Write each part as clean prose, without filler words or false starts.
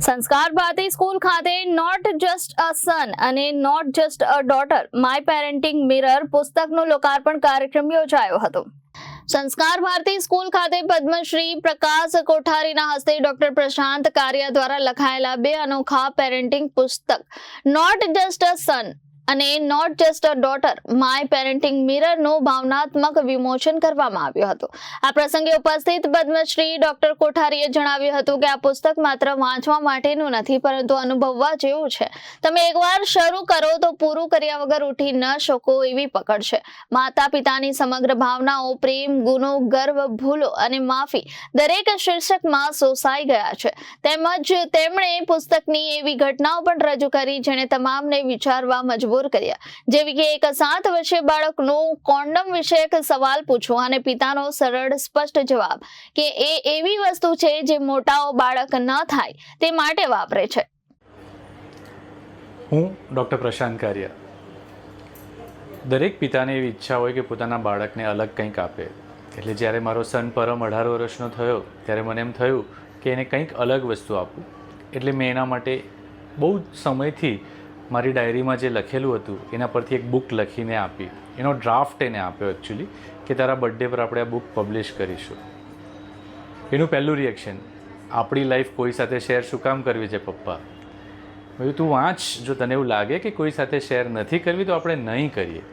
સંસ્કાર ભારતી સ્કૂલ ખાતે not just a son અને not just a daughter my parenting mirror પુસ્તકનું લોકાર્પણ કાર્યક્રમ યોજાયો હતો. સંસ્કાર ભારતી સ્કૂલ ખાતે પદ્મશ્રી પ્રકાશ કોઠારીના હસ્તે ડોક્ટર પ્રશાંત કારિયા દ્વારા લખાયેલા 2 અનોખા પેરેન્ટિંગ પુસ્તક નોટ જસ્ટ અ સન અને not just a daughter my parenting મિરરનું ભાવનાત્મક વિમોચન કરવામાં આવ્યું હતું. આ પ્રસંગે ઉપસ્થિત પદ્મશ્રી ડોક્ટર કોઠારીએ જણાવ્યું હતું કે આ પુસ્તક માત્ર વાંચવા માટેનું નથી, પરંતુ અનુભવવા જેવું છે. તમે એકવાર શરૂ કરો તો પૂરું કર્યા વગર ઉઠી ન શકો એવી પકડ છે. માતા પિતાની સમગ્ર ભાવનાઓ, પ્રેમ, ગુનો, ગર્વ, ભૂલો અને માફી દરેક શીર્ષકમાં સોસાઈ ગયા છે. તેમજ તેમણે પુસ્તકની એવી ઘટનાઓ પણ રજૂ કરી જેને તમામને વિચારવા મજબૂર કર્યા, જેવી કે એક 7 વર્ષીય બાળકનો કોન્ડમ વિષયક સવાલ પૂછવો અને પિતાનો સરળ સ્પષ્ટ જવાબ કે એ એવી વસ્તુ છે જે મોટાઓ બાળક ન થાય તે માટે વાપરે છે. હું ડૉક્ટર પ્રશાંત કારિયા. દરેક પિતાને એવી ઈચ્છા હોય કે પોતાના બાળકને અલગ કંઈક આપે. એટલે જ્યારે મારો સન પરમ 18 વર્ષનો થયો ત્યારે મને એમ થયું કે એને કંઈક અલગ વસ્તુ આપું. એટલે મેં એના માટે બહુ સમયથી મારી ડાયરીમાં જે લખેલું હતું એના પરથી એક બુક લખીને આપી. એનો ડ્રાફ્ટ એને આપ્યો એકચ્યુઅલી કે તારા બર્થડે પર આપણે આ બુક પબ્લિશ કરીશું. એનું પહેલું રિએક્શન, આપણી લાઈફ કોઈ સાથે શેર શું કામ કરવી છે પપ્પા? મેં તું વાંચ, જો તને એવું લાગે કે કોઈ સાથે શેર નથી કરવી તો આપણે નહીં કરીએ.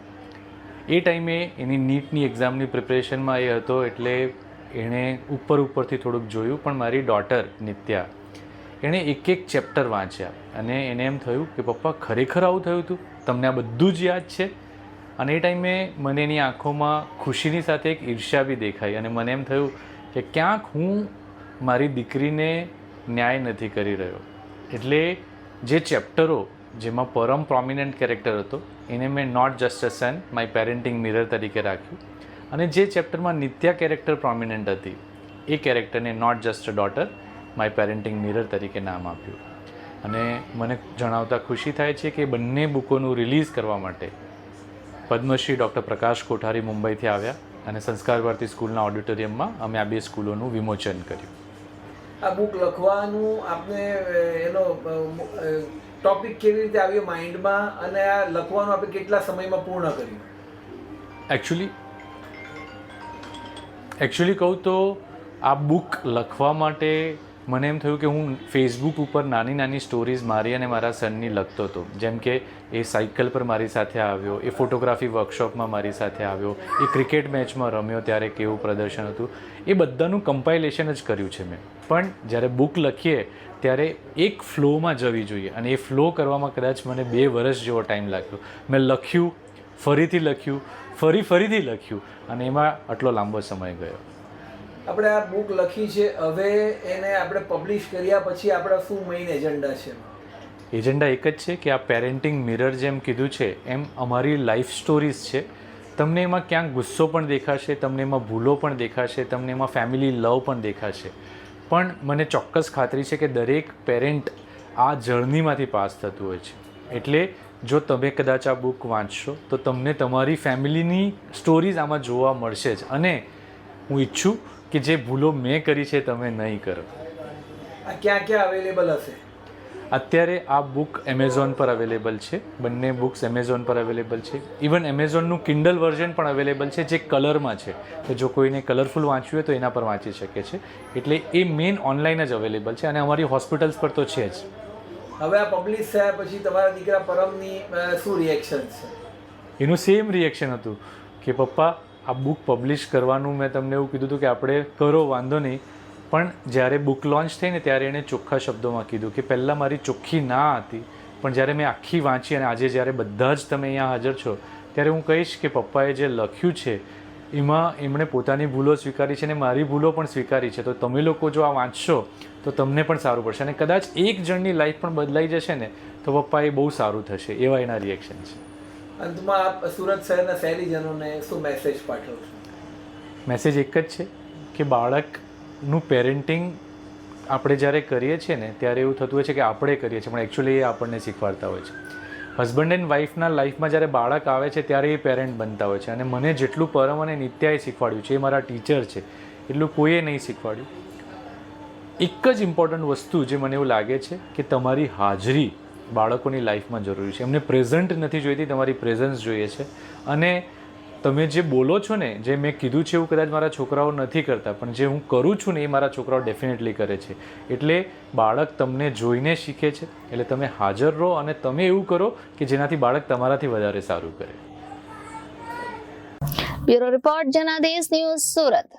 એ ટાઈમે એની નીટની એક્ઝામની પ્રિપરેશનમાં એ હતો એટલે એણે ઉપરથી થોડુંક જોયું, પણ મારી ડોટર નિત્યા એણે એક ચેપ્ટર વાંચ્યા અને એને એમ થયું કે પપ્પા ખરેખર આવું થયું હતું, તમને આ બધું જ યાદ છે? અને એ ટાઈમે મને એની આંખોમાં ખુશીની સાથે એક ઈર્ષ્યા બી દેખાઈ અને મને એમ થયું કે ક્યાંક હું મારી દીકરીને ન્યાય નથી કરી રહ્યો. એટલે જે ચેપ્ટરો જેમાં પરમ પ્રોમિનન્ટ કેરેક્ટર હતો એને મેં not just a son my parenting mirror તરીકે રાખ્યું, અને જે ચેપ્ટરમાં નિત્યા કેરેક્ટર પ્રોમિનન્ટ હતી એ કેરેક્ટરને not just a daughter my parenting mirror તરીકે નામ આપ્યું. અને મને જણાવતા ખુશી થાય છે કે બંને બુકોનું રિલીઝ કરવા માટે પદ્મશ્રી ડૉક્ટર પ્રકાશ કોઠારી મુંબઈથી આવ્યા અને સંસ્કાર ભારતી સ્કૂલના ઓડિટોરિયમમાં અમે આ 2 સ્કૂલોનું વિમોચન કર્યું. આ બુક લખવાનું આપને એનો ટોપિક કેવી રીતે આવ્યો માઇન્ડમાં અને આ લખવાનું આપણે કેટલા સમયમાં પૂર્ણ કર્યું? એકચ્યુઅલી કહું તો આ બુક લખવા માટે મને એમ થયું કે હું ફેસબુક ઉપર નાની સ્ટોરીઝ મારી અને મારા સનની લખતો હતો. જેમ કે એ સાયકલ પર મારી સાથે આવ્યો, એ ફોટોગ્રાફી વર્કશોપમાં મારી સાથે આવ્યો, એ ક્રિકેટ મેચમાં રમ્યો ત્યારે કેવું પ્રદર્શન હતું, એ બધાનું કમ્પાઇલેશન જ કર્યું છે મેં. પણ જ્યારે બુક લખીએ ત્યારે એક ફ્લોમાં જવી જોઈએ અને એ ફ્લો કરવામાં કદાચ મને 2 વર્ષ જેવો ટાઈમ લાગ્યો. મેં લખ્યું, ફરીથી લખ્યું, ફરીથી લખ્યું અને એમાં આટલો લાંબો સમય ગયો. આપણે આ બુક લખી છે, હવે એને આપણે પબ્લિશ કર્યા પછી આપણા શું મેઇન એજન્ડા છે? એજન્ડા એક જ છે કે આ પેરેન્ટિંગ મિરર જેમ કીધું છે એમ અમારી લાઈફ સ્ટોરીઝ છે. તમને એમાં ક્યાંક ગુસ્સો પણ દેખાશે, તમને એમાં ભૂલો પણ દેખાશે, તમને એમાં ફેમિલી લવ પણ દેખાશે. પણ મને ચોક્કસ ખાતરી છે કે દરેક પેરેન્ટ આ જર્નીમાંથી પાસ થતું હોય છે. એટલે જો તમે કદાચ આ બુક વાંચશો તો તમને તમારી ફેમિલીની સ્ટોરીઝ આમાં જોવા મળશે જ. અને હું ઈચ્છું કે જે ભૂલો મેં કરી છે તમે નહીં કરો. આ ક્યાં અવેલેબલ હશે? અત્યારે આ બુક એમેઝોન પર અવેલેબલ છે. બંને બુક્સ એમેઝોન પર અવેલેબલ છે. ઇવન એમેઝોનનું કિન્ડલ વર્ઝન પણ અવેલેબલ છે જે કલરમાં છે, કે જો કોઈને કલરફુલ વાંચવું હોય તો એના પર વાંચી શકે છે. એટલે એ મેઇન ઓનલાઈન જ અવેલેબલ છે અને અમારી હોસ્પિટલ્સ પર તો છે જ. હવે આ પબ્લિશ થયા પછી તમારા દીકરા પરમની શું રિએક્શન છે? એનું સેમ રિએક્શન હતું કે પપ્પા આ બુક પબ્લિશ કરવાનું મેં તમને એવું કીધું હતું કે આપણે કરો, વાંધો નહીં. પણ જ્યારે બુક લોન્ચ થઈ ને ત્યારે એણે ચોખ્ખા શબ્દોમાં કીધું કે પહેલાં મારી ચોખ્ખી ના હતી, પણ જ્યારે મેં આખી વાંચી અને આજે જ્યારે બધા જ તમે અહીંયા હાજર છો ત્યારે હું કહીશ કે પપ્પાએ જે લખ્યું છે એમાં એમણે પોતાની ભૂલો સ્વીકારી છે અને મારી ભૂલો પણ સ્વીકારી છે. તો તમે લોકો જો આ વાંચશો તો તમને પણ સારું પડશે અને કદાચ એક જણની લાઈફ પણ બદલાઈ જશે ને તો પપ્પા એ બહુ સારું થશે. એવા એના રિએક્શન છે. અંતમાં આપ સુરત શહેરના શહેરીજનોને શું મેસેજ પાઠવો છો? મેસેજ એક જ છે કે બાળકનું પેરેન્ટિંગ આપણે જ્યારે કરીએ છીએ ને ત્યારે એવું થતું હોય છે કે આપણે કરીએ છીએ, પણ એકચ્યુઅલી એ આપણને શીખવાડતા હોય છે. હસબન્ડ એન્ડ વાઈફના લાઈફમાં જ્યારે બાળક આવે છે ત્યારે એ પેરેન્ટ બનતા હોય છે. અને મને જેટલું પરમ અને નિત્યાએ શીખવાડ્યું છે, એ મારા ટીચર છે, એટલું કોઈએ નહીં શીખવાડ્યું. એક જ ઇમ્પોર્ટન્ટ વસ્તુ જે મને એવું લાગે છે કે તમારી હાજરી બાળકોની લાઈફમાં જરૂરી છે. એમને પ્રેઝન્ટ નથી જોઈતી, તમારી પ્રેઝન્સ જોઈએ છે. અને તમે જે બોલો છો ને, જે મેં કીધું છે એવું કદાચ મારા છોકરાઓ નથી કરતા, પણ જે હું કરું છું ને એ મારા છોકરાઓ ડેફિનેટલી કરે છે. એટલે બાળક તમને જોઈને શીખે છે. એટલે તમે હાજર રહો અને તમે એવું કરો કે જેનાથી બાળક તમારાથી વધારે સારું કરે. Bureau report Janadesh news, Surat.